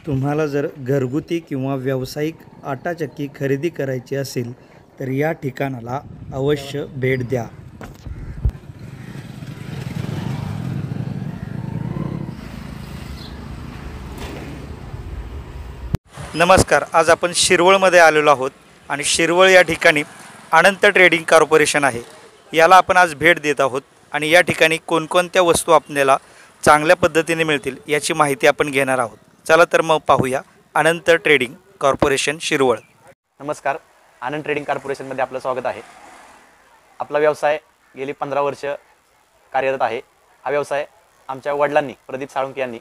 तुम्हाला जर घरगुती किंवा व्यावसायिक आटा चक्की खरेदी करायची असेल तर या ठिकाणाला अवश्य भेट द्या. नमस्कार. आज आपण शिरवळमध्ये आलेलो आहोत आणि शिरवळ या ठिकाणी अनंत ट्रेडिंग कॉर्पोरेशन आहे. याला आपण आज भेट देत आहोत आणि या ठिकाणी कोणकोणत्या वस्तू आपल्याला चांगल्या पद्धतीने मिळतील याची माहिती आपण घेणार आहोत. चला तर मग पाहूया अनंत ट्रेडिंग कॉर्पोरेशन शिरवळ. नमस्कार. आनंद ट्रेडिंग कॉर्पोरेशनमध्ये आपलं स्वागत आहे. आपला व्यवसाय गेली 15 वर्ष कार्यरत आहे. हा व्यवसाय आमच्या वडिलांनी प्रदीप साळुंके यांनी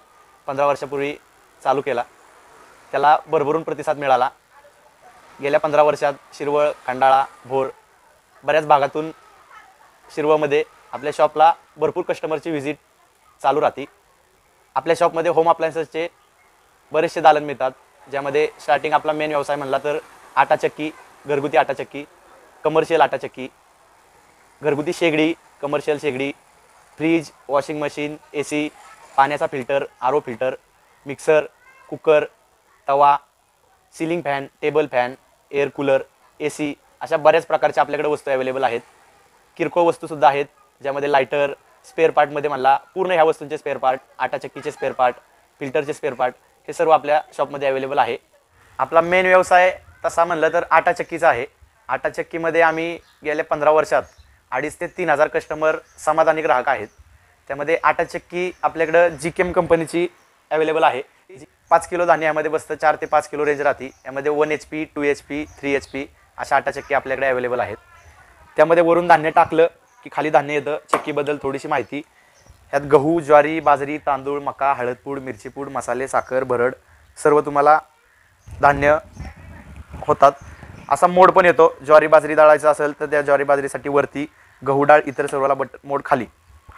15 वर्षापूर्वी चालू केला. त्याला भरभरून प्रतिसाद मिळाला. गेल्या 15 वर्षात शिरवळ, खंडाळा, भोर बऱ्याच भागातून शिरवळमध्ये आपल्या शॉपला भरपूर कस्टमरची व्हिजिट चालू राहते. आपल्या शॉपमध्ये होम अप्लायन्सेसचे बरेचसे दालन मिळतात, ज्यामध्ये स्टार्टिंग आपला मेन व्यवसाय म्हणला तर आटा चक्की, घरगुती आटा चक्की, कमर्शियल आटा चक्की, घरगुती शेगडी, कमर्शियल शेगडी, फ्रीज, वॉशिंग मशीन, AC, पाण्याचा filter, RO filter, mixer, cooker, तवा, ceiling fan, table fan, air cooler, AC अशा बऱ्याच प्रकारच्या आपल्याकडे वस्तू अवेलेबल आहेत. किरकोळ वस्तूसुद्धा आहेत, ज्यामध्ये लायटर, स्पेअर पार्टमध्ये म्हणला पूर्ण ह्या वस्तूंचे स्पेअर पार्ट, आटा चक्कीचे स्पेअर पार्ट, फिल्टरचे स्पेअर पार्ट हे सर्व आपल्या शॉपमध्ये अवेलेबल आहे. आपला मेन व्यवसाय तसा म्हणलं तर आटा चक्कीचा आहे. आटा चक्कीमध्ये आम्ही गेल्या 15 वर्षात 2,500 ते 3,000 कस्टमर समाधानी ग्राहक आहेत. त्यामध्ये आटा चक्की आपल्याकडं GKM कंपनीची अवेलेबल आहे. 5 किलो धान्य यामध्ये बसतं. 4 ते 5 किलो रेंज राहते. यामध्ये 1 HP, 2 HP, 3 HP अशा आटा चक्की आपल्याकडे अवेलेबल आहेत. त्यामध्ये वरून धान्य टाकलं की खाली धान्य येतं. चक्कीबद्दल थोडीशी माहिती. ह्यात गहू, ज्वारी, बाजरी, तांदूळ, मका, हळदपूड, मिरचीपूड, मसाले, साखर, भरड सर्व तुम्हाला धान्य होतात. असा मोड पण येतो. ज्वारी बाजरी दळायचं असेल तर त्या ज्वारी बाजरीसाठी वरती, गहू डाळ इतर सर्वला मोड खाली.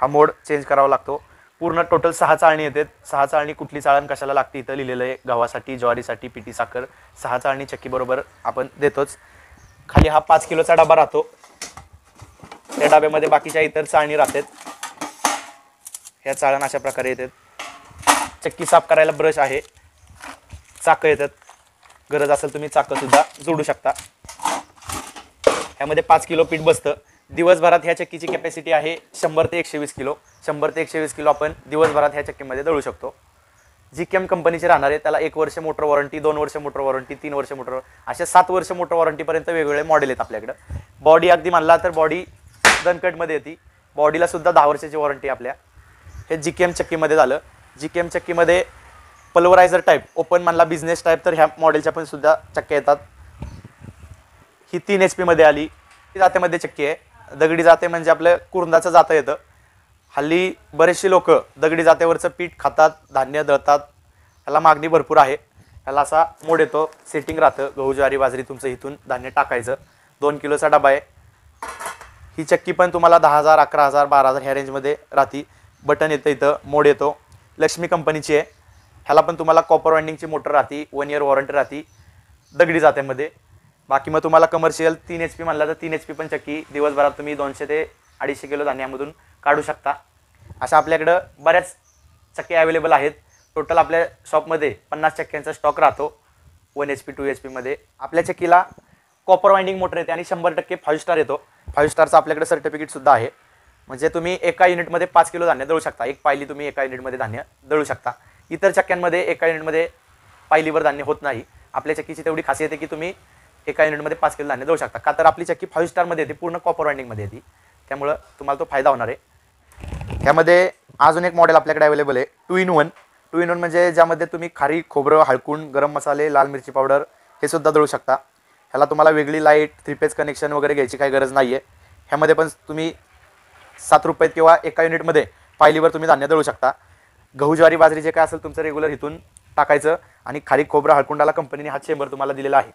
हा मोड चेंज करावा लागतो. पूर्ण टोटल 6 चाळणी येतात. 6 चाळणी कुठली चाळण कशाला लागते इथं लिहिलेलं आहे. गव्हासाठी, ज्वारीसाठी, पिठी साखर 6 चाळणी चक्कीबरोबर आपण देतोच. खाली हा 5 किलोचा डबा राहतो. त्या डब्यामध्ये बाकीच्या इतर चाळणी राहतात. ह्या चाळण अशा प्रकारे येतात. चक्की साफ करायला ब्रश आहे. चाकं येतात. गरज असेल तुम्ही चाकंसुद्धा जोडू शकता. ह्यामध्ये 5 किलो पीठ बसतं. दिवसभरात ह्या चक्कीची कॅपॅसिटी आहे 100 ते 120 किलो. 100 ते 120 किलो आपण दिवसभरात ह्या चक्कीमध्ये दळू शकतो. GKM कंपनीचे राहणार आहे. त्याला 1 वर्ष मोटर वॉरंटी, 2 वर्ष मोटर वॉरंटी, 3 वर्ष मोटर, अशा 7 वर्ष मोटर वॉरंटीपर्यंत वेगवेगळे मॉडेल आहेत आपल्याकडं. बॉडी अगदी म्हणला तर बॉडी दणकटमध्ये येते. बॉडीला सुद्धा 10 वर्षाची वॉरंटी आपल्या. हे GKM चक्कीमध्ये झालं. GKM चक्कीमध्ये पल्वरायझर टाईप, ओपन म्हणला बिझनेस टाईप, तर ह्या मॉडेलच्या पण सुद्धा चक्क्या येतात. ही 3 HP मध्ये आली. ही जातेमध्ये चक्की आहे. दगडी जाते म्हणजे आपलं कुरुंदाचं जातं येतं. हल्ली बरेचसे लोक दगडी जात्यावरचं पीठ खातात, धान्य दळतात. ह्याला मागणी भरपूर आहे. ह्याला असा मोड येतो, सेटिंग राहतं. गहू, ज्वारी, बाजरी तुमचं इथून धान्य टाकायचं. 2 किलोचा डबा आहे. ही चक्की पण तुम्हाला 10,000, 11,000, 12,000 ह्या रेंजमध्ये राहते. बटन येतं, इथं मोड येतो. लक्ष्मी कंपनीची आहे. ह्याला पण तुम्हाला कॉपर वाइंडिंगची मोटर राहते. 1 इयर वॉरंटी राहते दगडी जात्यामध्ये. बाकी मग तुम्हाला कमर्शियल 3 HP म्हणला तर 3 HP पण चक्की दिवसभरात तुम्ही 200 ते 250 किलो धान्यामधून काढू शकता. अशा आपल्याकडं बऱ्याच चक्क्या अवेलेबल आहेत. टोटल आपल्या शॉपमध्ये 50 चक्क्यांचा स्टॉक राहतो 1 HP, 2 HP मध्ये. आपल्या चक्कीला कॉपर वाइंडिंग मोटर येते आणि 100% 5 स्टार येतो. 5 स्टारचं आपल्याकडे सर्टिफिकेटसुद्धा आहे. म्हणजे तुम्ही एका युनिटमध्ये 5 किलो धान्य दळू शकता. एक पायली तुम्ही एका युनिटमध्ये धान्य दळू शकता. इतर चक्क्यांमध्ये एका युनिटमध्ये पायलीवर धान्य होत नाही. आपल्या चक्कीची तेवढी खासियत आहे की तुम्ही एका युनिटमध्ये 5 किलो धान्य दळू शकता. का तर आपली चक्की 5 स्टारमध्ये येते, पूर्ण कॉपर वाइंडिंगमध्ये येते. त्यामुळं तुम्हाला तो फायदा होणार आहे. ह्यामध्ये अजून एक मॉडेल आपल्याकडे अवेलेबल आहे 2 in 1. 2 in 1 म्हणजे ज्यामध्ये तुम्ही खारी, खोबरं, हळकुंड, गरम मसाले, लाल मिरची पावडर हे सुद्धा दळू शकता. ह्याला तुम्हाला वेगळी लाईट, 3 फेज कनेक्शन वगैरे घ्यायची काही गरज नाही आहे. ह्यामध्ये पण तुम्ही 7 रुपयात किंवा एका युनिटमध्ये पायलीवर तुम्ही धान्य दळू शकता. गहू, ज्वारी, बाजरी जे काय असेल तुमचं रेग्युलर इथून टाकायचं आणि खारी, खोबरं, हळकुंडाला कंपनीने हा चेंबर तुम्हाला दिलेला आहे.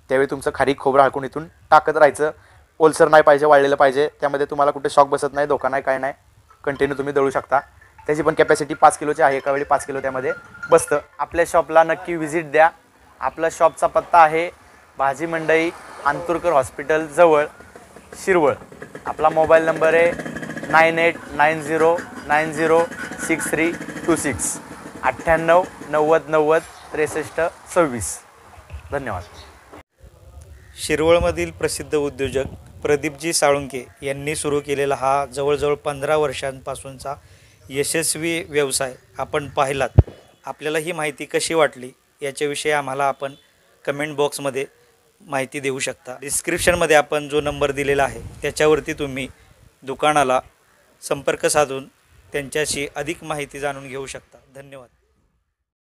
त्यावेळी तुमचं खारी, खोबरं, हळकुंड इथून टाकत राहायचं. ओलसर नाही पाहिजे, वाळलेलं पाहिजे. त्यामध्ये तुम्हाला कुठे शॉक बसत नाही, धोका नाही, काय नाही. कंटिन्यू तुम्ही दळू शकता. त्याची पण कॅपॅसिटी 5 किलोची आहे. एका वेळी 5 किलो त्यामध्ये बसतं. आपल्या शॉपला नक्की व्हिजिट द्या. आपला शॉपचा पत्ता आहे भाजी मंडई, अंतुरकर हॉस्पिटल जवळ, शिरवळ. आपला मोबाईल नंबर आहे 9890906326 98 90 90 63 26. धन्यवाद. शिरवळमधील प्रसिद्ध उद्योजक प्रदीपजी साळुंके यांनी सुरू केलेला हा जवळजवळ 15 वर्षांपासूनचा यशस्वी व्यवसाय आपण पाहिलात. आपल्याला ही माहिती कशी वाटली याच्याविषयी आम्हाला आपण कमेंट बॉक्समध्ये माहिती देऊ शकता. डिस्क्रिप्शनमध्ये आपण जो नंबर दिलेला आहे त्याच्यावरती तुम्ही दुकानाला संपर्क साधून त्यांच्याशी अधिक माहिती जाणून घेऊ शकता. धन्यवाद.